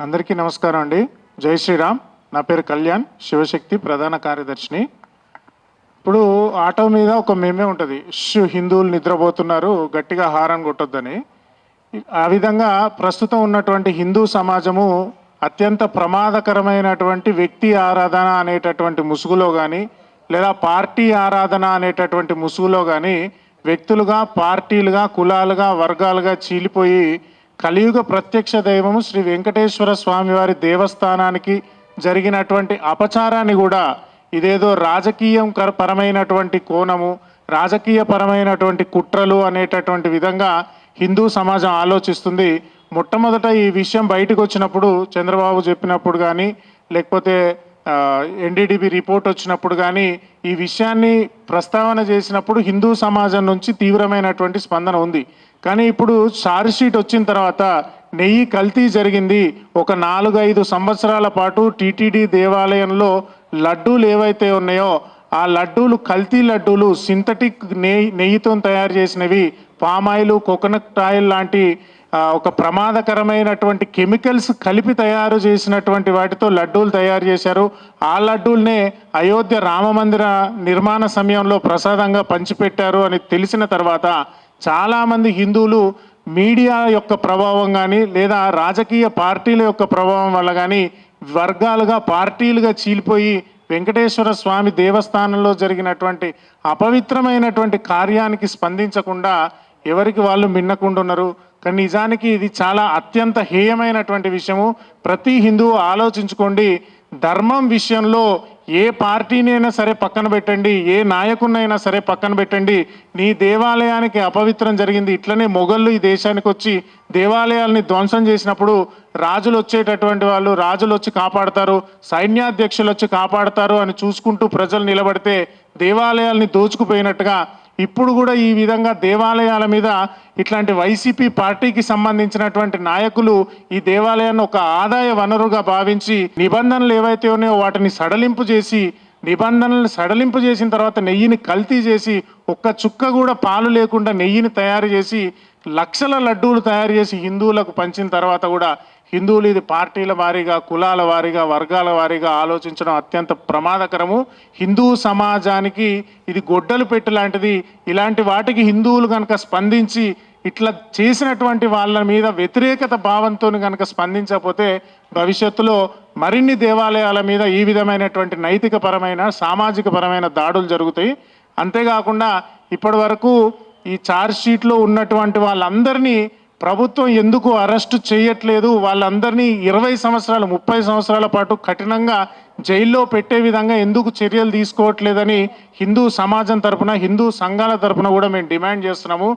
అందరికీ నమస్కారం అండి. జై శ్రీరామ్. నా పేరు కళ్యాణ్, శివశక్తి ప్రధాన కార్యదర్శిని. ఇప్పుడు ఆటో మీద ఒక మేమే ఉంటుంది, హిందువులు నిద్రపోతున్నారు గట్టిగా హారన్ కొట్టొద్దని. ఆ విధంగా ప్రస్తుతం ఉన్నటువంటి హిందూ సమాజము అత్యంత ప్రమాదకరమైనటువంటి వ్యక్తి ఆరాధన అనేటటువంటి ముసుగులో కానీ, లేదా పార్టీ ఆరాధన అనేటటువంటి ముసుగులో కానీ వ్యక్తులుగా, పార్టీలుగా, కులాలుగా, వర్గాలుగా చీలిపోయి కలియుగ ప్రత్యక్ష దైవము శ్రీ వెంకటేశ్వర స్వామివారి దేవస్థానానికి జరిగినటువంటి అపచారాన్ని కూడా ఇదేదో రాజకీయం పరమైనటువంటి కోణము, రాజకీయ పరమైనటువంటి కుట్రలు అనేటటువంటి విధంగా హిందూ సమాజం ఆలోచిస్తుంది. మొట్టమొదట ఈ విషయం బయటకు వచ్చినప్పుడు చంద్రబాబు చెప్పినప్పుడు కానీ, లేకపోతే ఎన్డీడీబీ రిపోర్ట్ వచ్చినప్పుడు కానీ ఈ విషయాన్ని ప్రస్తావన చేసినప్పుడు హిందూ సమాజం నుంచి తీవ్రమైనటువంటి స్పందన ఉంది. కానీ ఇప్పుడు ఛార్జ్ షీట్ వచ్చిన తర్వాత నెయ్యి కల్తీ జరిగింది, ఒక 4-5 సంవత్సరాల పాటు టీటీడీ దేవాలయంలో లడ్డూలు ఏవైతే ఉన్నాయో ఆ లడ్డూలు కల్తీ లడ్డూలు, సింథటిక్ నెయ్యితో తయారు చేసినవి, పామాయిల్, కోకోనట్ ఆయిల్ లాంటి ఒక ప్రమాదకరమైనటువంటి కెమికల్స్ కలిపి తయారు చేసినటువంటి వాటితో లడ్డూలు తయారు చేశారు. ఆ లడ్డూల్నే అయోధ్య రామమందిర నిర్మాణ సమయంలో ప్రసాదంగా పంచిపెట్టారు అని తెలిసిన తర్వాత చాలామంది హిందువులు మీడియా యొక్క ప్రభావం కానీ, లేదా రాజకీయ పార్టీల యొక్క ప్రభావం వల్ల కానీ వర్గాలుగా, పార్టీలుగా చీలిపోయి వెంకటేశ్వర స్వామి దేవస్థానంలో జరిగినటువంటి అపవిత్రమైనటువంటి కార్యానికి స్పందించకుండా ఎవరికి వాళ్ళు మిన్నకుండా ఉన్నారు. కానీ నిజానికి ఇది చాలా అత్యంత హేయమైనటువంటి విషయము. ప్రతి హిందువు ఆలోచించుకోండి. ధర్మం విషయంలో ఏ పార్టీనైనా సరే పక్కన పెట్టండి, ఏ నాయకున్నైనా సరే పక్కన పెట్టండి. నీ దేవాలయానికి అపవిత్రం జరిగింది. ఇట్లనే మొఘళ్ళు ఈ దేశానికి వచ్చి దేవాలయాల్ని ధ్వంసం చేసినప్పుడు రాజులు వచ్చేటటువంటి వాళ్ళు, రాజులు వచ్చి కాపాడతారు, సైన్యాధ్యక్షులు వచ్చి కాపాడతారు అని చూసుకుంటూ ప్రజలు నిలబడితే దేవాలయాల్ని దోచుకుపోయినట్టుగా ఇప్పుడు కూడా ఈ విధంగా దేవాలయాల మీద ఇట్లాంటి వైసీపీ పార్టీకి సంబంధించినటువంటి నాయకులు ఈ దేవాలయాన్ని ఒక ఆదాయ వనరుగా భావించి నిబంధనలు ఏవైతే ఉన్నాయో వాటిని నిబంధనలు సడలింపు చేసిన తర్వాత నెయ్యిని కల్తీ చేసి ఒక్క చుక్క కూడా పాలు లేకుండా నెయ్యిని తయారు చేసి లక్షల లడ్డూలు తయారు చేసి హిందువులకు పంచిన తర్వాత కూడా హిందువులు ఇది పార్టీల వారీగా, కులాల వారీగా, వర్గాల వారీగా ఆలోచించడం అత్యంత ప్రమాదకరము. హిందూ సమాజానికి ఇది గొడ్డలు పెట్టి లాంటిది. ఇలాంటి వాటికి హిందువులు కనుక స్పందించి ఇట్లా చేసినటువంటి వాళ్ళ మీద వ్యతిరేకత భావంతో కనుక స్పందించకపోతే భవిష్యత్తులో మరిన్ని దేవాలయాల మీద ఈ విధమైనటువంటి నైతిక పరమైన, సామాజిక పరమైన దాడులు జరుగుతాయి. అంతేకాకుండా ఇప్పటి వరకు ఈ ఛార్జ్ షీట్లో ఉన్నటువంటి వాళ్ళందరినీ ప్రభుత్వం ఎందుకు అరెస్టు చేయట్లేదు, వాళ్ళందరినీ 20 సంవత్సరాలు, 30 సంవత్సరాల పాటు కఠినంగా జైల్లో పెట్టే విధంగా ఎందుకు చర్యలు తీసుకోవట్లేదని హిందూ సమాజం తరపున, హిందూ సంఘాల తరపున కూడా మేము డిమాండ్ చేస్తున్నాము.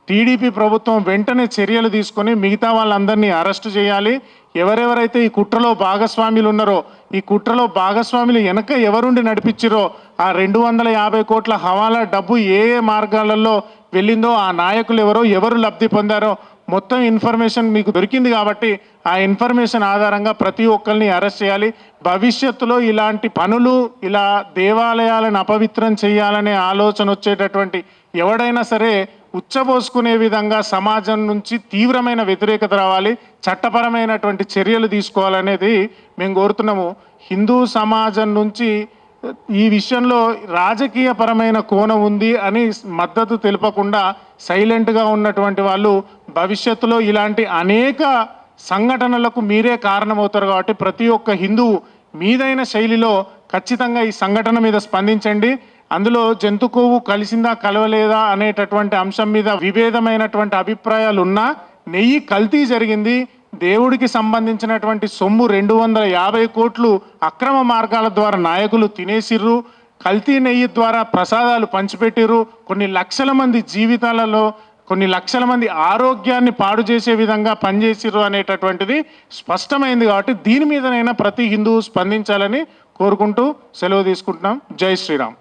టీడీపీ ప్రభుత్వం వెంటనే చర్యలు తీసుకొని మిగతా వాళ్ళందరినీ అరెస్టు చేయాలి. ఎవరెవరైతే ఈ కుట్రలో భాగస్వాములు ఉన్నారో, ఈ కుట్రలో భాగస్వాములు వెనక ఎవరుండి నడిపించారో, ఆ 250 కోట్ల హవాలా డబ్బు ఏ మార్గాలలో వెళ్ళిందో, ఆ నాయకులు ఎవరు లబ్ధి పొందారో మొత్తం ఇన్ఫర్మేషన్ మీకు దొరికింది కాబట్టి ఆ ఇన్ఫర్మేషన్ ఆధారంగా ప్రతి ఒక్కరిని అరెస్ట్ చేయాలి. భవిష్యత్తులో ఇలాంటి పనులు, ఇలా దేవాలయాలను అపవిత్రం చేయాలనే ఆలోచన వచ్చేటటువంటి ఎవడైనా సరే ఉచ్చబోసుకునే విధంగా సమాజం నుంచి తీవ్రమైన వ్యతిరేకత రావాలి, చట్టపరమైనటువంటి చర్యలు తీసుకోవాలనేది మేము కోరుతున్నాము. హిందూ సమాజం నుంచి ఈ విషయంలో రాజకీయ పరమైన కోణం ఉంది అని మద్దతు తెలుపకుండా సైలెంట్గా ఉన్నటువంటి వాళ్ళు భవిష్యత్తులో ఇలాంటి అనేక సంఘటనలకు మీరే కారణమవుతారు. కాబట్టి ప్రతి ఒక్క హిందువు మీదైన శైలిలో ఖచ్చితంగా ఈ సంఘటన మీద స్పందించండి. అందులో జంతు కొవ్వు కలిసిందా కలవలేదా అనేటటువంటి అంశం మీద విభేదమైనటువంటి అభిప్రాయాలు ఉన్నా, నెయ్యి కల్తీ జరిగింది, దేవుడికి సంబంధించినటువంటి సొమ్ము 250 కోట్లు అక్రమ మార్గాల ద్వారా నాయకులు తినేసిర్రు, కల్తీ నెయ్యి ద్వారా ప్రసాదాలు పంచిపెట్టిర్రు, కొన్ని లక్షల మంది జీవితాలలో, కొన్ని లక్షల మంది ఆరోగ్యాన్ని పాడు చేసే విధంగా పనిచేసిర్రు అనేటటువంటిది స్పష్టమైంది. కాబట్టి దీని మీదనైనా ప్రతి హిందువు స్పందించాలని కోరుకుంటూ సెలవు తీసుకుంటున్నాం. జై శ్రీరామ్.